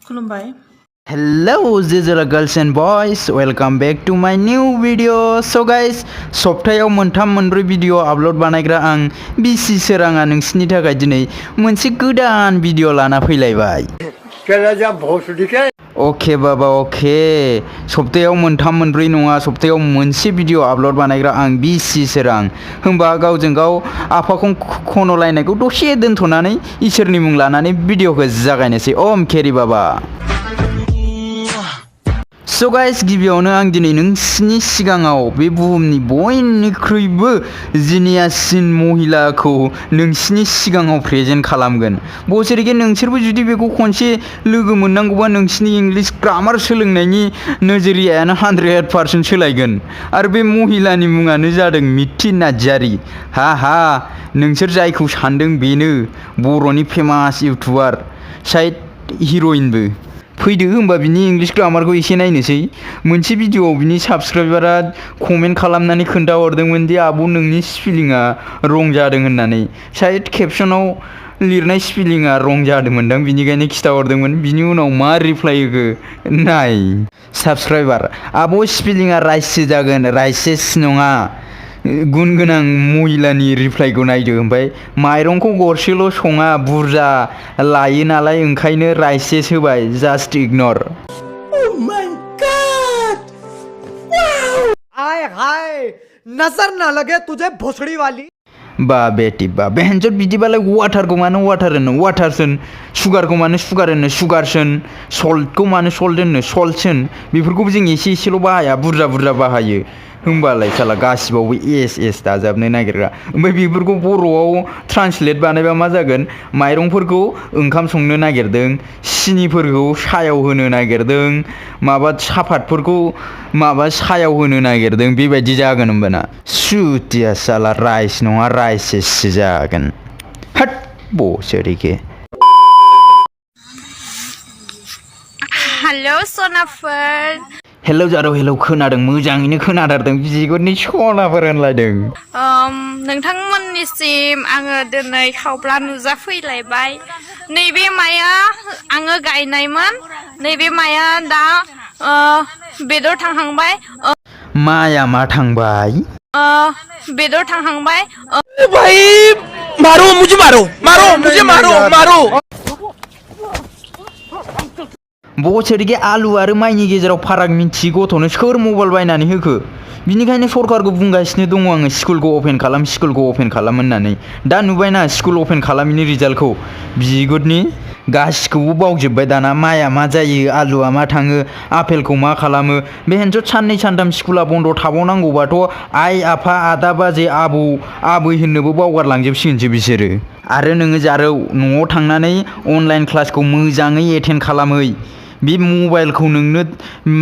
खुलुमबाय। Hello Zizra girls and boys, welcome back to my new video. So guys, सप्तायाव मोनब्रै video upload बानायग्रा आं BC.Swrangआ नोंसिनि थाखाय दिनै मोनसे गोदान भिडिअ लाना फैलायबाय। अके बाबा अके, सप्तायाव मोनब्रै नङा, सप्तायाव मोनसे भिडिअ आपल'ड बानायग्रा आं BC.Swrang। होमबा गावजों गाव आफाखौ खन'लायनायखौ दसे दोनथ'नानै इसोरनि मुं लानानै भिडिअखौ जागायनोसै। ओम केरि बाबा। सो गाइस, गिबियावनो आं दिनै नोंसिनि सिगाङाव बे बुहुमनि बयनिख्रुइबो जिनियासिन महिलाखौ नोंसिनि सिगाङाव प्रेजेन्ट खालामगोन। बोसोरके नोंसोरबो जुदि बेखौ खनसे लोगो मोननांगौबा नोंसिनि इंलिश ग्रामार सोलोंनायनि नोजोरियानो 100% सोलायगोन। आरो बे महिलानि मुङानो जादों मिथि नार्जारी। हा नोंसोर जायखौ सानदों बेनो बर'नि फेमास इउटुबार, साइड हिर'इनबो। फैदो होमबा बिनि इंलिश ग्रामारखौ एसे नायनोसै। मोनसे भिडिअआव बिनि साबस्क्राइबारा कमेन्ट खालामनानै खोन्थाहरदोंमोन दि आब' नोंनि स्पेलिंआ रं जादों होननानै। साइड केपसनाव लिरनाय स्पेलिंआ रं जादोंमोनदां, बिनिखायनो खिथाहरदोंमोन। बिनि उनाव मा रिप्लाइ होखो नाय। साबस्क्राइबार: आब' स्पेलिंआ राइससो जागोन, राइसेस नङा। गुन गोनां महिलानि रिप्लाइखौ नायदो। ओमफ्राय माइरंखौ गरसेल' सङा, बुरजा लायो नालाय ओंखायनो राइसेस होबाय, just ignore. Oh my God! Wow! आय हाय, नजर ना लगे तुझे भोसड़ी वाली। बा बेटी बा, बेहनजोर बिदिबालाय वाटारखौ मानो वाटार होनो वाटारसन, सुगारखौ मानो सुगार होनो सुगारसन, सल्टखौ मानो सल्ट होनो सल्टसन। बेफोरखौबो जों एसे एसेल' बाहाया, बुरजा बुरजा बाहायो। होमबालाय साला गासिबावबो एस दाजाबनो नागिरग्रा। ओमफ्राय बेफोरखौ बर'आव ट्रान्सलेट बानायबा मा जागोन? माइरंफोरखौ ओंखाम संनो नागिरदों, सिनिफोरखौ सायाव होनो नागिरदों, माबा सापातफोरखौ माबा सायाव होनो नागिरदों, बेबायदि जागोन होमबाना। सुतिया साला राइस नङा राइसेससो जागोन। हाट बोसोरिके। हेलौ सनाफोर। हेलौ जारौ, हेलौ खोनादों, मोजाङैनो खोनाथारदों। बिगुरनि सनाफोर होनलायदों। नोंथांमोननिसिम आङो दिनै खावब्ला नुजाफैलायबाय। नैबे माइआ आङो गायनायमोन, नैबे माइआ दा बेदर थांहांबाय। माया मा थांबाय? बेदर थांहांबाय। भाई मारो मुझे, मारो। बोसोरके आलु आरो माइनि गेजेराव फाराग मिन्थियै गथ'नो सोर मबाइल बायनानै होखो? बिनिखायनो सरकारखौ बुंगासिनो दङ आङो, स्कुलखौ अपेन खालाम होननानै। दा नुबायना स्कुल अपेन खालामैनि रिजाल्टखौ। बिगुरनि गासिखौबो बावजोब्बाय दाना। माइआ मा जायो, आलुआ मा थाङो, आपेलखौ मा खालामो। बे हेनस' साननै सानथाम स्कुला बन्द' थाबावनांगौबाथ' आइ आफा आदा बाजै आबौ आबै होननोबो बावगारलांजोबसिगोनसो बिसोरो। आरो नोङो जारौ, न'आव थांनानै अनलाइन क्लासखौ मोजाङै एटेन्ड खालामै। बे मबाइलखौ नोंनो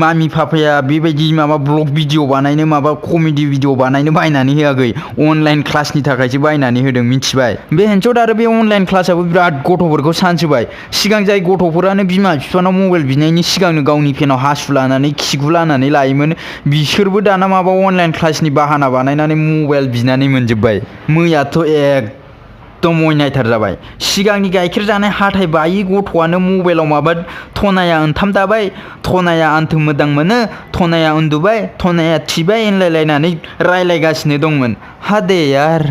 मामि पापाया बेबायदि माबा ब्लग भिडिअ बानायनो, माबा कमेडि भिडिअ बानायनो बायनानै होआखै, अनलाइन क्लासनि थाखायसो बायनानै होदों, मिथिबाय? बे हेनसट आरो बे अनलाइन क्लासआबो बिराद गथ'फोरखौ सान्स होबाय। सिगां जाय गथ'फोरानो बिमा बिफानाव मबाइल बिनायनि सिगांनो गावनि पेनाव हासु लानानै खिगु लानानै लायोमोन, बिसोरबो दाना माबा अनलाइन क्लासनि बाहाना बानायनानै मबाइल बिनानै मोनजोब्बाय। मैयाथ' एकदम अयनायथार जाबाय। सिगांनि गाइखेर जानाय हाथाय बायि गथ'आनो मबाइलाव माबा थनाया ओंखाम दाबाय, थनाया आन्थु मोजां मोनो, थनाया उन्दुबाय, थनाया थिबाय होनलायलायनानै रायलायगासिनो दंमोन। हादे यार।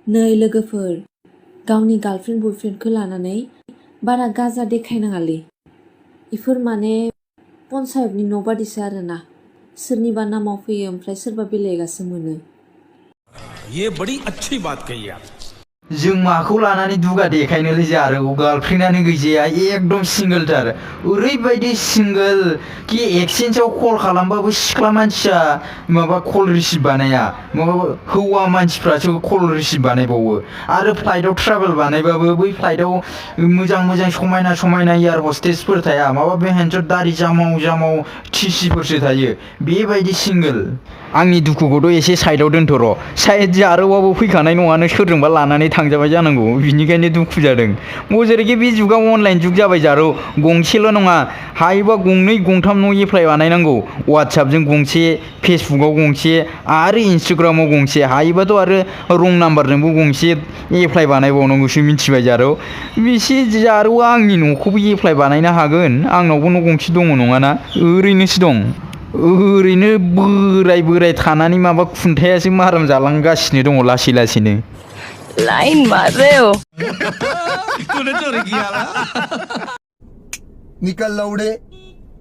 नै लोगोफोर, गावनि गार्लफ्रेन्ड बयफ्रेन्डखौ लानानै बारा गाजा देखायनाङालै। इफोर माने पन्सायतनि न' बादिसो आरोना। सोरनिबा नामाव फैयो ओमफ्राय सोरबा बेलेगासो मोनो। ये बड़ी अच्छी बात कही आप। जों माखौ लानानै दुगा देखायनोलै जारौ, गार्लफ्रेन्डआनो गैजाया, एकदम सिंगोलथार। ओरैबायदि सिंगोल कि एक्सचेन्जआव कल खालामबाबो सिख्ला मानसिया माबा कल रिसिभ बानाया, माबा हौवा मानसिफ्रासो कल रिसिभ बानायबावो। आरो फ्लाइटआव ट्राभेल बानायबाबो बै फ्लाइटआव मोजां समायना एयार हस्टेसफोर थाया, माबा बे हेनस' दारि जामाव टिसिफोरसो थायो। बेबायदि सिंगोल। आंनि दुखुखौथ' एसे साइडआव दोनथ' र'। साइड जारौआबो फैखानाय नङानो, सोरजोंबा लानानै थांजाबाय जानांगौ बिनिखायनो दुखु जादों बजेरैखि बे जुगाव अनलाइन जुग जाबाय जारो गंसेल' नङा हायोबा गंनै गंथाम न' एप्लाइ बानायनांगौ वाट्सएपजों गंसे फेसबुकाव गंसे आरो इन्सटाग्रामाव गंसे हायोबाथ' आरो रं नाम्बारजोंबो गंसे एप्लाइ बानायबावनांगौसो मिथिबाय जारो बेसे जारोआ आंनि न'खौबो एप्लाइ बानायनो हागोन आंनावबो न' गंसे दङ नङाना ओरैनोसो दं ओरैनो बोराय थानानै माबा खुन्थायासो माराम जालांगासिनो दङ लासै लासैनो लाइन मार रहे हो तूने चोरी किया ना निकल लौड़े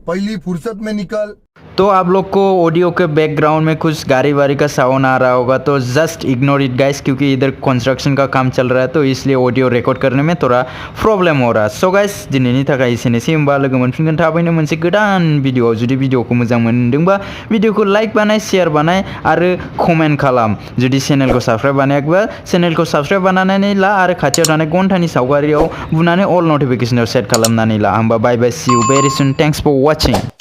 पहली फुर्सत में निकल तो आप लोग को ऑडियो के बैकग्राउंड में कुछ गाड़ी वाड़ी का साउंड आ रहा होगा तो जस्ट इग्नोर इट गाइस क्योंकि इधर कंस्ट्रक्शन का काम चल रहा है तो इसलिए ऑडियो रिकॉर्ड करने में थोड़ा प्रॉब्लम हो रहा है सो गाइस दिनैनि थाखाय एसेनोसै होमबा लोगो मोनफिनगोन थाबैनो मोनसे गोदान भिडिअ जुदि भिडिअखौ मोजां मोनदोंबा भिडिअखौ लाइक बानाय शेयार बानाय आरो कमेन्ट खालाम जुदि चेनेलखौ साबस्क्राइब बानायाखैबा चेनेलखौ साबस्क्राइब बानायनानै ला आरो खाथियाव थानाय घन्टानि सावगारियाव बुनानै अल नटिफिकेशनाव सेट खालामनानै ला होमबा bye bye see you very soon thanks for watching